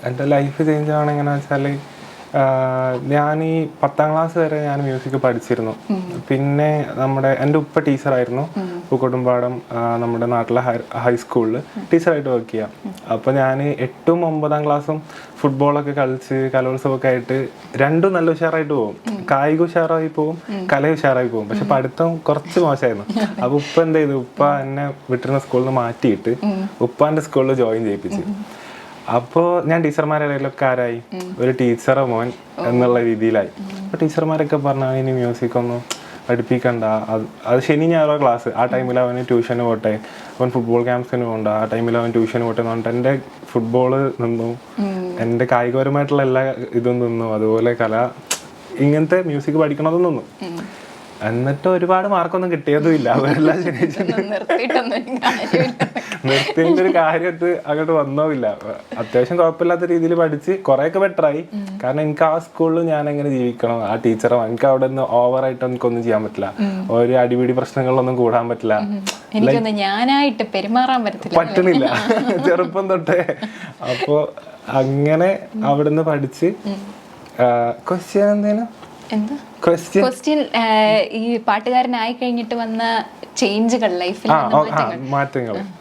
എൻ്റെ life change ആവണം എങ്ങനെയാണെന്ന് വെച്ചാൽ ഞാൻ ഈ 10ാം ക്ലാസ് വരെ ഞാൻ മ്യൂസിക് പഠിച്ചിരുന്നു. പിന്നെ എൻ്റെ ഉപ്പ ടീച്ചറായിരുന്നു പൂക്കോട്ടുംപാടം നമ്മുടെ നാട്ടിലെ ഹൈസ്കൂളിൽ ടീച്ചറായിട്ട് വർക്ക് ചെയ്യാം. അപ്പോൾ ഞാൻ 8ഉം 9ാം ക്ലാസ്സും ഫുട്ബോളൊക്കെ കളിച്ച് കലോത്സവമൊക്കെ ആയിട്ട് രണ്ടും നല്ല ഉഷാറായിട്ട് പോകും. കായിക ഉഷാറായി പോകും, കല ഉഷാറായി പോകും. പക്ഷെ പഠിത്തം കുറച്ച് മോശമായിരുന്നു. അപ്പോൾ ഉപ്പ എന്ത് ചെയ്തു, ഉപ്പ എന്നെ വിട്ടിരുന്ന സ്കൂളിൽ നിന്ന് മാറ്റിയിട്ട് ഉപ്പാൻ്റെ സ്കൂളിൽ ജോയിൻ ചെയ്യിപ്പിച്ചു. അപ്പോൾ ഞാൻ ടീച്ചർമാരുടെ ഇടയിലൊക്കെ ആരായി, ഒരു ടീച്ചറെ മോൻ എന്നുള്ള രീതിയിലായി. അപ്പോൾ ടീച്ചർമാരൊക്കെ പറഞ്ഞാൽ ഇനി മ്യൂസിക് ഒന്നും പഠിപ്പിക്കണ്ട, അത് ശനി ഞായറോ ക്ലാസ്, ആ ടൈമിൽ അവന് ട്യൂഷന് പോട്ടെ, അവൻ ഫുട്ബോൾ ക്യാമ്പ്സിന് പോകണ്ട, ആ ടൈമിൽ അവൻ ട്യൂഷന് പോട്ടെ എന്ന് പറഞ്ഞിട്ട് എൻ്റെ ഫുട്ബോള് നിന്നു, എൻ്റെ കായികപരമായിട്ടുള്ള എല്ലാ ഇതും നിന്നു. അതുപോലെ ഇങ്ങനത്തെ മ്യൂസിക് പഠിക്കണതും നിന്നു. എന്നിട്ട് ഒരുപാട് മാർക്കൊന്നും കിട്ടിയതുമില്ല. അവരെല്ലാം നിർത്തിയതിൻ്റെ ഒരു കാര്യമായിട്ട് അങ്ങോട്ട് വന്നോയില്ല. അത്യാവശ്യം കുഴപ്പമില്ലാത്ത രീതിയിൽ പഠിച്ച് കുറേയൊക്കെ ബെറ്ററായി. കാരണം എനിക്ക് ആ സ്കൂളിൽ ഞാൻ എങ്ങനെ ജീവിക്കണം, ആ ടീച്ചറോ എനിക്ക് അവിടെ നിന്ന് ഓവറായിട്ട് എനിക്കൊന്നും ചെയ്യാൻ പറ്റില്ല, ഒരു അടിപിടി പ്രശ്നങ്ങളിലൊന്നും കൂടാൻ പറ്റില്ല, ഞാനായിട്ട് പെരുമാറാൻ പറ്റുന്നില്ല ചെറുപ്പം തൊട്ടേ. അപ്പോൾ അങ്ങനെ അവിടുന്ന് പഠിച്ച് ക്വസ്റ്റ്യൻ എന്തേലും ക്വസ്റ്റ്യൻ ഈ പാട്ടുകാരനായി കഴിഞ്ഞിട്ട് വന്ന ചേഞ്ചുകൾ, ലൈഫിൽ മാറ്റങ്ങൾ.